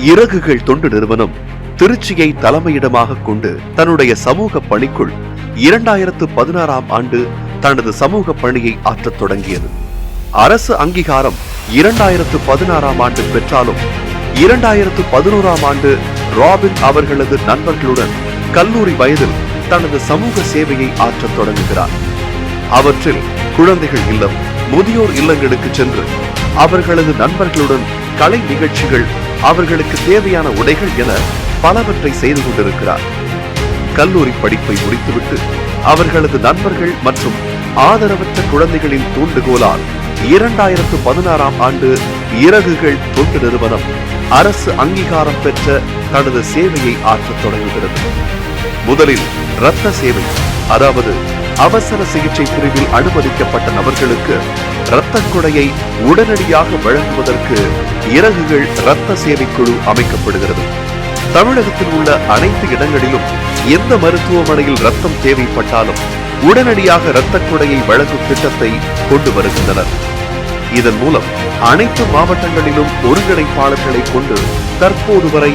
இறகுகள் தொண்டு நிறுவனம் திருச்சியை தலைமையிடமாக கொண்டு தன்னுடைய சமூக பணிக்குள் 2016ஆம் ஆண்டு தனது சமூக பணியை ஆற்றத் தொடங்கியது. அரசு அங்கீகாரம் 2016ஆம் ஆண்டு பெற்றாலும் 2011ஆம் ஆண்டு ராபின் அவர்களது நண்பர்களுடன் கல்லூரி வயதில் தனது சமூக சேவையை ஆற்றத் தொடங்குகிறார். அவற்றில் குழந்தைகள் இல்லம், முதியோர் இல்லங்களுக்கு சென்று அவர்களது நண்பர்களுடன் கலை நிகழ்ச்சிகள், அவர்களுக்கு தேவையான உடைகள் என பலவற்றை செய்து கொண்டிருக்கிறார். கல்லூரி படிப்பை முடித்துவிட்டு அவர்களது நண்பர்கள் மற்றும் ஆதரவற்ற குழந்தைகளின் தூண்டுகோலால் 2016ஆம் ஆண்டு இறகுகள் தொண்டு நிறுவனம் அரசு அங்கீகாரம் பெற்ற தனது சேவையை ஆற்றத் தொடங்குகிறது. முதலில் இரத்த சேவை, அதாவது அவசர சிகிச்சை பிரிவில் அனுமதிக்கப்பட்ட நபர்களுக்கு இரத்த கொடையை உடனடியாக வழங்குவதற்கு இறகுகள் இரத்த சேவை குழு அமைக்கப்படுகிறது. தமிழகத்தில் உள்ள அனைத்து இடங்களிலும் எந்த மருத்துவமனையில் ரத்தம் தேவைப்பட்டாலும் உடனடியாக இரத்த கொடையை வழங்கும் திட்டத்தை கொண்டு வருகின்றனர். இதன் மூலம் அனைத்து மாவட்டங்களிலும் ஒருங்கிணைப்பாளர்களை கொண்டு தற்போது வரை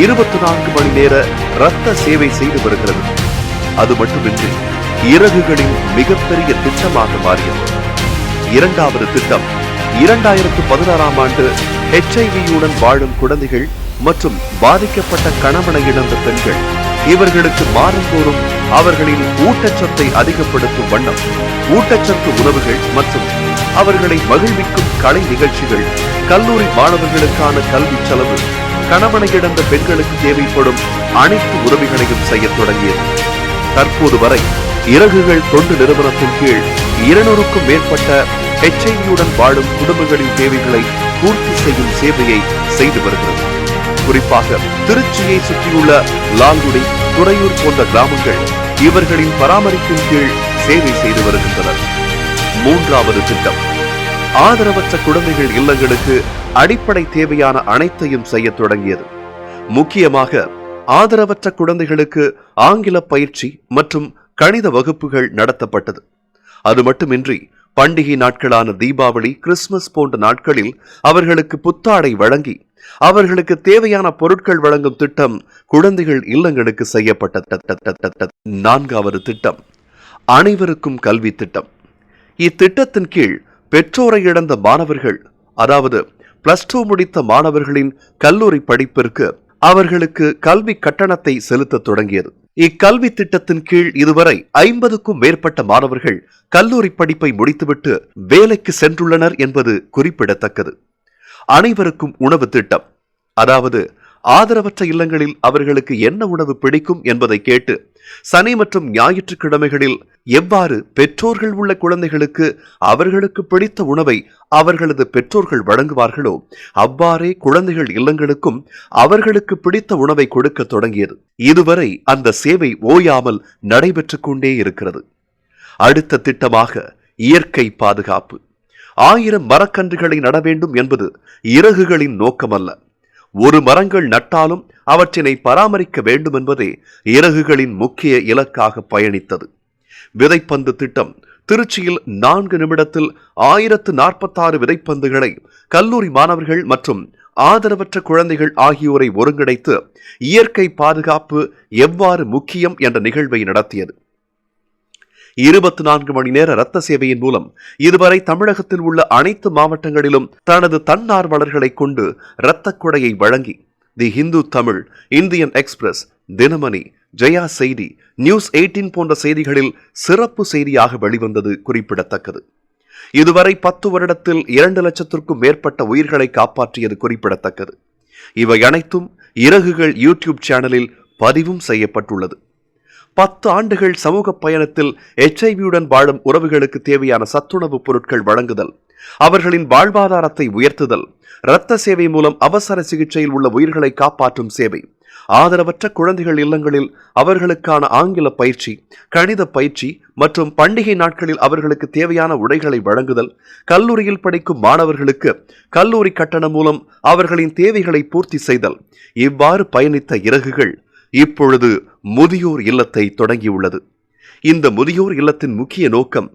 24 மணி நேர இரத்த சேவை செய்து வருகிறது. அது மட்டுமின்றி இறகுகளின் மிகப்பெரிய திட்டமாக மாறியது. இரண்டாவது திட்டம் 2016ஆம் ஆண்டு HIV-யுடன் வாழும் குழந்தைகள் மற்றும் பாதிக்கப்பட்ட கணவனை இழந்த பெண்கள், இவர்களுக்கு மாதந்தோறும் அவர்களின் ஊட்டச்சத்தை அதிகப்படுத்தும் வண்ணம் ஊட்டச்சத்து உணவுகள் மற்றும் அவர்களை மகிழ்விக்கும் கலை நிகழ்ச்சிகள், கல்லூரி மாணவர்களுக்கான கல்வி செலவு, கணவனை இழந்த பெண்களுக்கு தேவைப்படும் அனைத்து உதவிகளையும் செய்ய தொடங்கியது. தற்போது வரை இறகுகள் தொண்டு நிறுவனத்தின் கீழ் 200க்கும் மேற்பட்ட HIV-யுடன் வாழும் குடும்பங்களின் தேவைகளை பூர்த்தி செய்யும் சேவையை செய்து வருகிறது. குறிப்பாக திருச்சியை சுற்றியுள்ள லால்குடி, துறையூர் போன்ற கிராமங்கள் இவர்களின் பராமரிப்பின் கீழ் சேவை செய்து வருகின்றனர். மூன்றாவது திட்டம் ஆதரவற்ற குழந்தைகள் இல்லங்களுக்கு அடிப்படை தேவையான அனைத்தையும் செய்ய தொடங்கியது. முக்கியமாக ஆதரவற்ற குழந்தைகளுக்கு ஆங்கில பயிற்சி மற்றும் கணித வகுப்புகள் நடத்தப்பட்டது. அது மட்டுமின்றி பண்டிகை நாட்களான தீபாவளி, கிறிஸ்துமஸ் போன்ற நாட்களில் அவர்களுக்கு புத்தாடை வழங்கி அவர்களுக்கு தேவையான பொருட்கள் வழங்கும் திட்டம் குழந்தைகள் இல்லங்களுக்கு செய்யப்பட்டது. நான்காவது திட்டம் அனைவருக்கும் கல்வி திட்டம். இத்திட்டத்தின் கீழ் பெற்றோரை இழந்த மாணவர்கள், அதாவது +2 முடித்த மாணவர்களின் கல்லூரி படிப்பிற்கு அவர்களுக்கு கல்வி கட்டணத்தை செலுத்த தொடங்கியது. இக்கல்வி திட்டத்தின் கீழ் இதுவரை 50க்கும் மேற்பட்ட மாணவர்கள் கல்லூரி படிப்பை முடித்துவிட்டு வேலைக்கு சென்றுள்ளனர் என்பது குறிப்பிடத்தக்கது. அனைவருக்கும் உணவு திட்டம், அதாவது ஆதரவற்ற இல்லங்களில் அவர்களுக்கு என்ன உணவு பிடிக்கும் என்பதை கேட்டு சனி மற்றும் ஞாயிற்றுக்கிழமைகளில் எவ்வாறு பெற்றோர்கள் உள்ள குழந்தைகளுக்கு அவர்களுக்கு பிடித்த உணவை அவர்களது பெற்றோர்கள் வழங்குவார்களோ அவ்வாறே குழந்தைகள் இல்லங்களுக்கும் அவர்களுக்கு பிடித்த உணவை கொடுக்க தொடங்கியது. இதுவரை அந்த சேவை ஓயாமல் நடைபெற்றுக் கொண்டே இருக்கிறது. அடுத்த திட்டமாக இயற்கை பாதுகாப்பு. 1000 மரக்கன்றுகளை நட வேண்டும் என்பது இறகுகளின் நோக்கமல்ல. ஒரு மரங்கள் நட்டாலும் அவற்றினை பராமரிக்க வேண்டும் என்பதே இறகுகளின் முக்கிய இலக்காக பயணித்தது. விதைப்பந்து திட்டம் திருச்சியில் 4 நிமிடத்தில் 1046 விதைப்பந்துகளை கல்லூரி மாணவர்கள் மற்றும் ஆதரவற்ற குழந்தைகள் ஆகியோரை ஒருங்கிணைத்து இயற்கை பாதுகாப்பு எவ்வாறு முக்கியம் என்ற நிகழ்வை நடத்தியது. 24 மணி நேர இரத்த சேவையின் மூலம் இதுவரை தமிழகத்தில் உள்ள அனைத்து மாவட்டங்களிலும் தனது தன்னார்வலர்களை கொண்டு இரத்த கொடையை வழங்கி தி ஹிந்து தமிழ், இந்தியன் எக்ஸ்பிரஸ், தினமணி, ஜெயா செய்தி, நியூஸ் 18 போன்ற செய்திகளில் சிறப்பு செய்தியாக வெளிவந்தது குறிப்பிடத்தக்கது. இதுவரை 10 வருடத்தில் 2 லட்சத்திற்கும் மேற்பட்ட உயிர்களை காப்பாற்றியது குறிப்பிடத்தக்கது. இவை அனைத்தும் இறகுகள் யூடியூப் சேனலில் பதிவும் செய்யப்பட்டுள்ளது. 10 ஆண்டுகள் சமூக பயணத்தில் HIV-யுடன் வாழும் உறவுகளுக்கு தேவையான சத்துணவு பொருட்கள் வழங்குதல், அவர்களின் வாழ்வாதாரத்தை உயர்த்துதல், இரத்த சேவை மூலம் அவசர சிகிச்சையில் உள்ள உயிர்களை காப்பாற்றும் சேவை, ஆதரவற்ற குழந்தைகள் இல்லங்களில் அவர்களுக்கான ஆங்கில பயிற்சி, கணித பயிற்சி மற்றும் பண்டிகை நாட்களில் அவர்களுக்கு தேவையான உடைகளை வழங்குதல், கல்லூரியில் படிக்கும் மாணவர்களுக்கு கல்லூரி கட்டணம் மூலம் அவர்களின் தேவைகளை பூர்த்தி செய்தல், இவ்வாறு பயணித்த இறகுகள் இப்பொழுது முதியோர் இல்லத்தை தொடங்கியுள்ளது. இந்த முதியோர் இல்லத்தின் முக்கிய நோக்கம்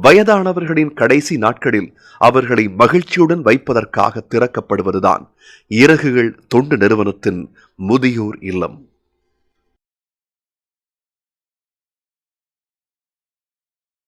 வயதானவர்களின் கடைசி நாட்களில் அவர்களை மகிழ்ச்சியுடன் வைப்பதற்காக திறக்கப்படுவதுதான் இறகுகள் தொண்டு நிறுவனத்தின் முதியோர் இல்லம்.